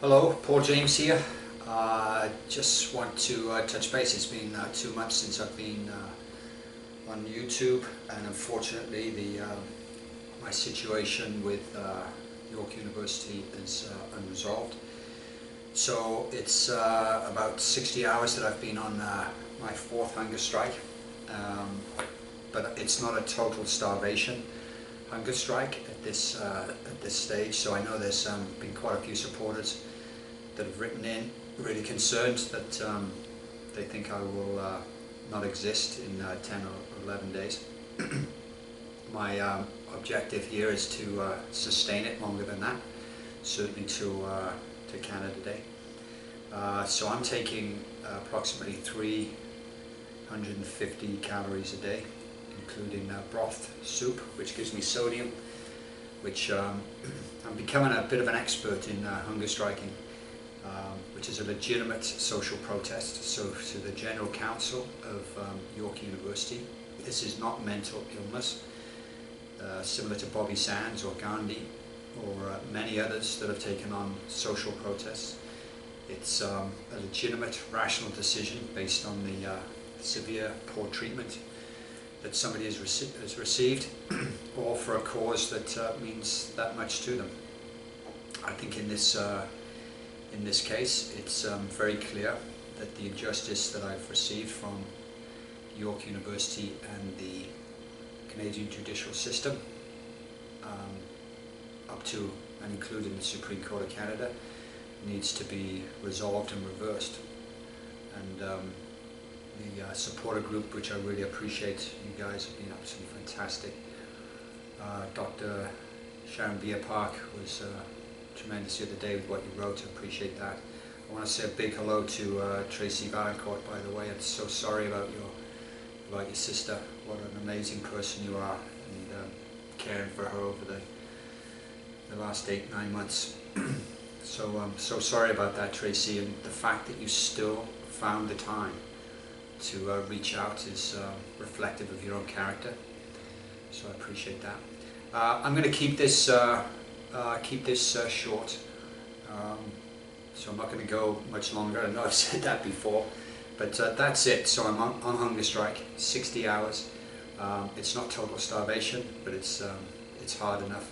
Hello, Paul James here. Just want to touch base. It's been 2 months since I've been on YouTube, and unfortunately my situation with York University is unresolved. So it's about 60 hours that I've been on my 4th hunger strike, but it's not a total starvation hunger strike at this stage. So I know there's been quite a few supporters that have written in really concerned that they think I will not exist in 10 or 11 days. My objective here is to sustain it longer than that, certainly to Canada Day. So I'm taking approximately 350 calories a day, including broth soup, which gives me sodium, which I'm becoming a bit of an expert in hunger striking, which is a legitimate social protest. So to the General Council of York University, this is not mental illness, similar to Bobby Sands or Gandhi or many others that have taken on social protests. It's a legitimate, rational decision based on the severe poor treatment that somebody has received, or for a cause that means that much to them. I think in this case, it's very clear that the injustice that I've received from York University and the Canadian judicial system, up to and including the Supreme Court of Canada, needs to be resolved and reversed. And the supporter group, which I really appreciate, you guys have been absolutely fantastic. Dr. Sharon Bierpark was tremendous the other day with what you wrote. I appreciate that. I want to say a big hello to Tracy Valancourt, by the way. I'm so sorry about your sister. What an amazing person you are, and caring for her over the last 8-9 months. So I'm so sorry about that, Tracy, and the fact that you still found the time to reach out is reflective of your own character. So I appreciate that. I'm going to keep this short, so I'm not going to go much longer. I know I've said that before, but that's it. So I'm on hunger strike, 60 hours. It's not total starvation, but it's hard enough.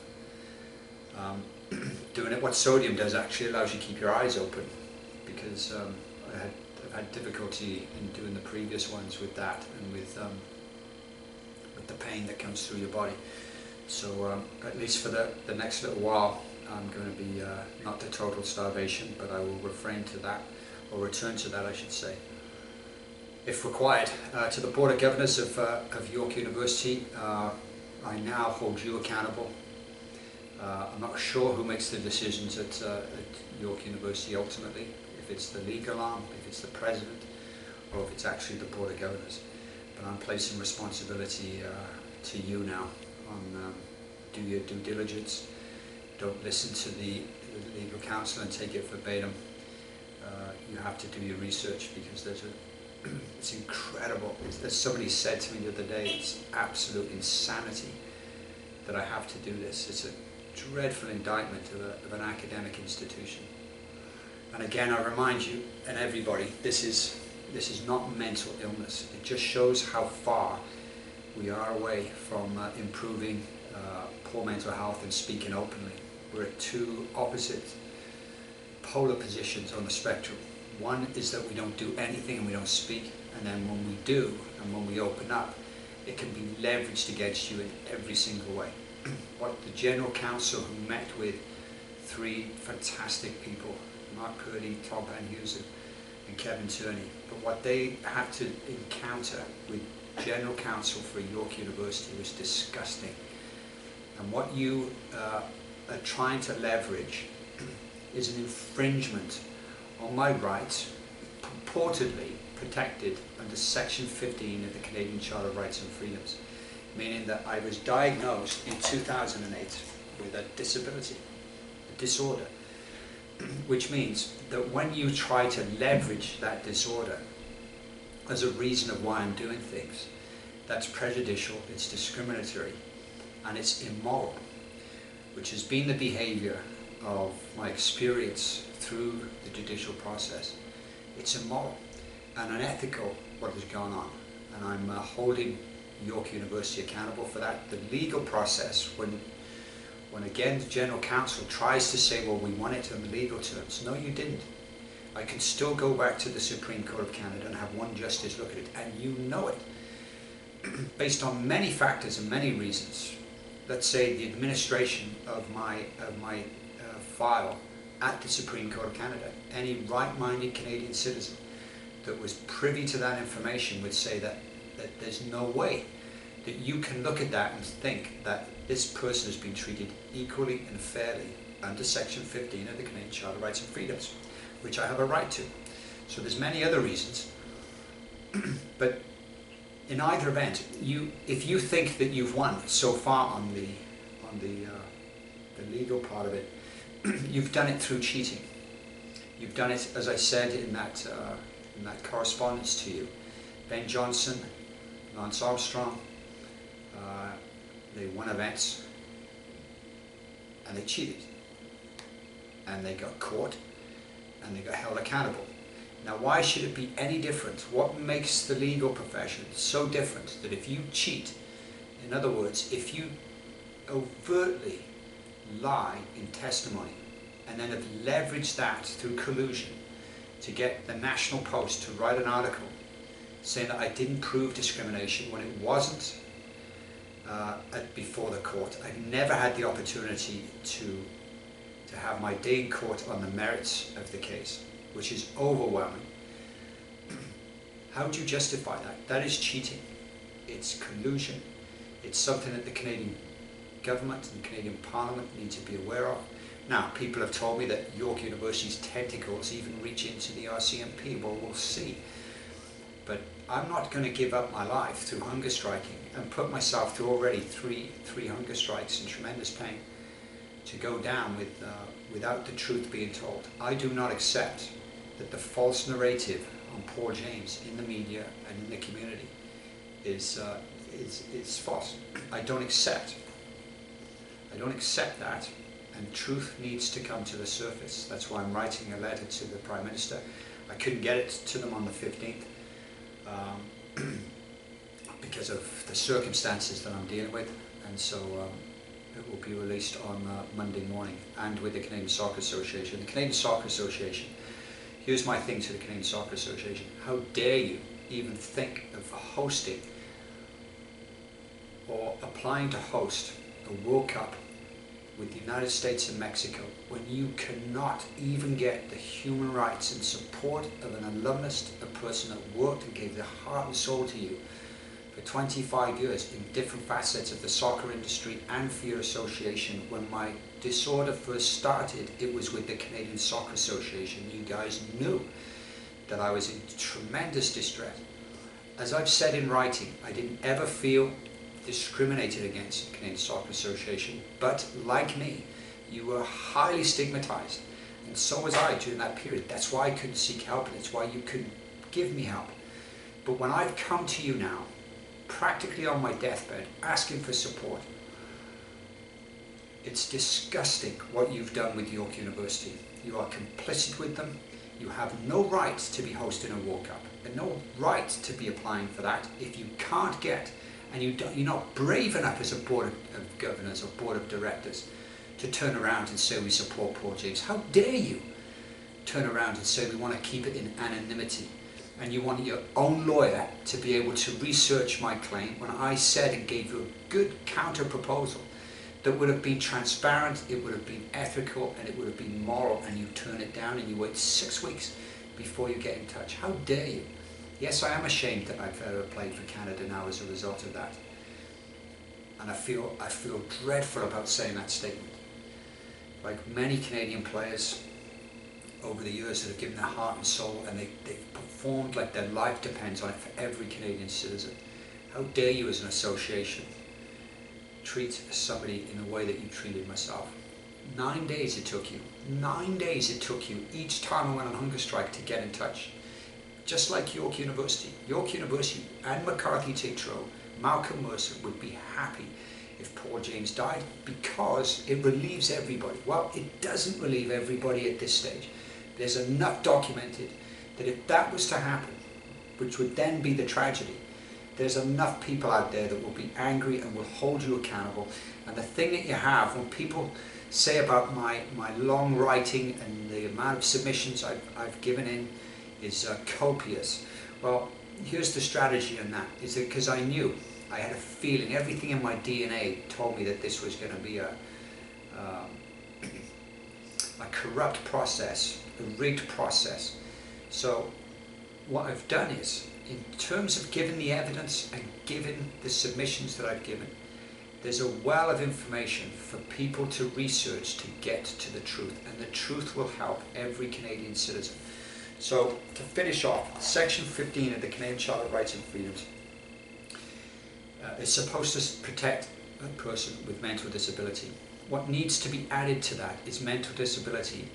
Doing it, what sodium does actually allows you to keep your eyes open, because I've had difficulty in doing the previous ones with that, and with the pain that comes through your body. So at least for the next little while, I'm going to be not to total starvation, but I will refrain to that, or return to that, I should say, if required. To the Board of Governors of York University, I now hold you accountable. I'm not sure who makes the decisions at York University ultimately, if it's the legal arm, if it's the president, or if it's actually the Board of Governors. But I'm placing responsibility to you now on do your due diligence. Don't listen to the legal counsel and take it verbatim. You have to do your research, because it's incredible. As somebody said to me the other day, it's absolute insanity that I have to do this. It's a dreadful indictment of an academic institution. And again, I remind you and everybody, this is not mental illness. It just shows how far we are away from improving poor mental health and speaking openly. We're at two opposite polar positions on the spectrum. One is that we don't do anything and we don't speak, and then when we do and when we open up, it can be leveraged against you in every single way. What the General Council, who met with 3 fantastic people, Mark Purdy, Tom Van Heusen and Kevin Turney, but what they had to encounter with General Counsel for York University was disgusting. And what you are trying to leverage is an infringement on my rights, purportedly protected under Section 15 of the Canadian Charter of Rights and Freedoms, meaning that I was diagnosed in 2008 with a disability, a disorder, which means that when you try to leverage that disorder as a reason of why I'm doing things, that's prejudicial, it's discriminatory, and it's immoral, which has been the behavior of my experience through the judicial process. It's immoral and unethical what has gone on, and I'm holding York University accountable for that. The legal process, when again the General Counsel tries to say, well, we won it on legal terms. No, you didn't. I can still go back to the Supreme Court of Canada and have one justice look at it, and you know it. Based on many factors and many reasons. Let's say the administration of my file at the Supreme Court of Canada. Any right-minded Canadian citizen that was privy to that information would say that there's no way that you can look at that and think that this person has been treated equally and fairly under Section 15 of the Canadian Charter of Rights and Freedoms, which I have a right to. So there's many other reasons, but in either event, if you think that you've won so far on the legal part of it, you've done it through cheating. You've done it, as I said in that correspondence to you. Ben Johnson, Lance Armstrong, they won events and they cheated, and they got caught and they got held accountable. Now, why should it be any different? What makes the legal profession so different that if you cheat, in other words, if you overtly lie in testimony and then have leveraged that through collusion to get the National Post to write an article saying that I didn't prove discrimination when it wasn't before the court. I've never had the opportunity to have my day in court on the merits of the case, which is overwhelming. How do you justify that? That is cheating. It's collusion. It's something that the Canadian government and the Canadian Parliament need to be aware of. Now, people have told me that York University's tentacles even reach into the RCMP. Well, we'll see. But I'm not going to give up my life through hunger striking and put myself through already three hunger strikes in tremendous pain to go down without the truth being told. I do not accept that the false narrative on Paul James in the media and in the community is false. I don't accept that, and truth needs to come to the surface. That's why I'm writing a letter to the Prime Minister. I couldn't get it to them on the 15th because of the circumstances that I'm dealing with, and so it will be released on Monday morning, and with the Canadian Soccer Association. The Canadian Soccer Association, here's my thing to the Canadian Soccer Association. How dare you even think of hosting or applying to host a World Cup with the United States and Mexico when you cannot even get the human rights and support of an alumnus, a person that worked and gave their heart and soul to you for 25 years in different facets of the soccer industry and for your association. When my disorder first started, it was with the Canadian Soccer Association. You guys knew that I was in tremendous distress. As I've said in writing, I didn't ever feel discriminated against the Canadian Soccer Association, but like me, you were highly stigmatized, and so was I during that period. That's why I couldn't seek help, and it's why you couldn't give me help. But when I've come to you now, practically on my deathbed, asking for support, it's disgusting what you've done with York University. You are complicit with them. You have no right to be hosting a World Cup, and no right to be applying for that if you can't get, and you're not brave enough as a board of governors or board of directors to turn around and say we support Paul James. How dare you turn around and say we want to keep it in anonymity, and you want your own lawyer to be able to research my claim when I said and gave you a good counter proposal that would have been transparent, it would have been ethical, and it would have been moral, and you turn it down and you wait 6 weeks before you get in touch. How dare you? Yes, I am ashamed that I've ever played for Canada now as a result of that. And I feel dreadful about saying that statement. Like many Canadian players over the years that have given their heart and soul, and they've performed like their life depends on it for every Canadian citizen. How dare you as an association treat somebody in the way that you treated myself? 9 days it took you. 9 days it took you each time I went on hunger strike to get in touch. Just like York University. York University and McCarthy Tétrault, Malcolm Mercer would be happy if Paul James died, because it relieves everybody. Well, it doesn't relieve everybody at this stage. There's enough documented that if that was to happen, which would then be the tragedy, there's enough people out there that will be angry and will hold you accountable. And the thing that you have, when people say about my long writing and the amount of submissions I've given in is copious. Well, here's the strategy on that, is that because I knew, I had a feeling, everything in my DNA told me that this was going to be a corrupt process, a rigged process. So what I've done is, in terms of giving the evidence and giving the submissions that I've given, there's a well of information for people to research to get to the truth, and the truth will help every Canadian citizen. So to finish off, Section 15 of the Canadian Charter of Rights and Freedoms is supposed to protect a person with mental disability. What needs to be added to that is mental disability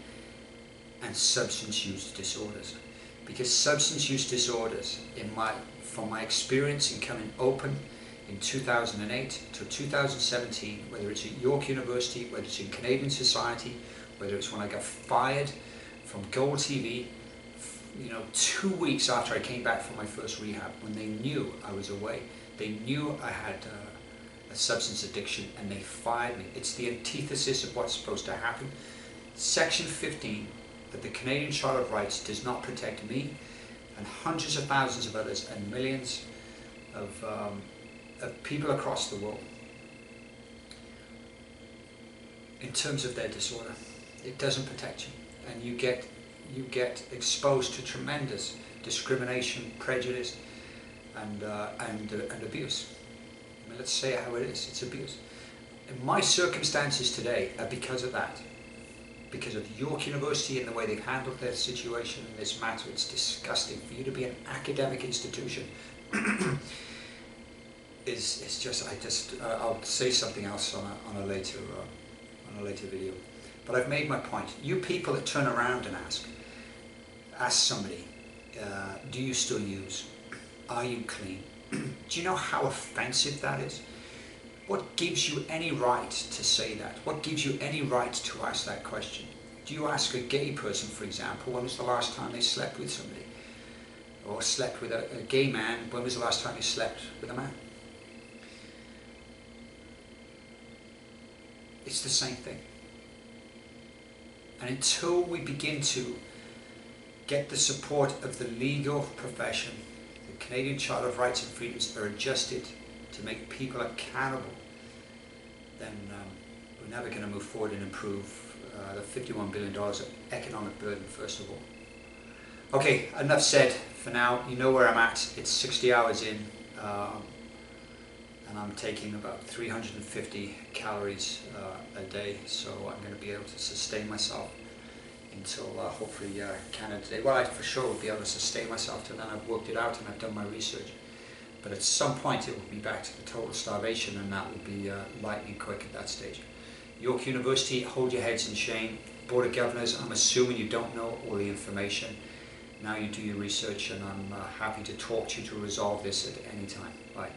and substance use disorders. Because substance use disorders, from my experience in coming open in 2008 to 2017, whether it's at York University, whether it's in Canadian Society, whether it's when I got fired from Gold TV, 2 weeks after I came back from my first rehab, when they knew I was away, they knew I had a substance addiction, and they fired me. It's the antithesis of what's supposed to happen. Section 15 of the Canadian Charter of Rights does not protect me and hundreds of thousands of others and millions of people across the world in terms of their disorder. It doesn't protect you, and you get exposed to tremendous discrimination, prejudice, and abuse. I mean, let's say it how it is. It's abuse. And my circumstances today are because of that. Because of York University and the way they've handled their situation in this matter. It's disgusting. For you to be an academic institution is just. I'll say something else on a later video. But I've made my point. You people that turn around and ask somebody, do you still use? Are you clean? Do you know how offensive that is? What gives you any right to say that? What gives you any right to ask that question? Do you ask a gay person, for example, when was the last time they slept with somebody? Or slept with a gay man, when was the last time they slept with a man? It's the same thing. And until we begin to get the support of the legal profession, the Canadian Charter of Rights and Freedoms are adjusted to make people accountable, then we're never going to move forward and improve the $51 billion of economic burden, first of all. Okay, enough said for now. You know where I'm at. It's 60 hours in, and I'm taking about 350 calories a day, so I'm going to be able to sustain myself until hopefully Canada Day. Well, I for sure will be able to sustain myself till then I've worked it out and I've done my research. But at some point it will be back to the total starvation, and that will be lightning quick at that stage. York University, hold your heads in shame. Board of Governors, I'm assuming you don't know all the information. Now you do your research, and I'm happy to talk to you to resolve this at any time. Bye.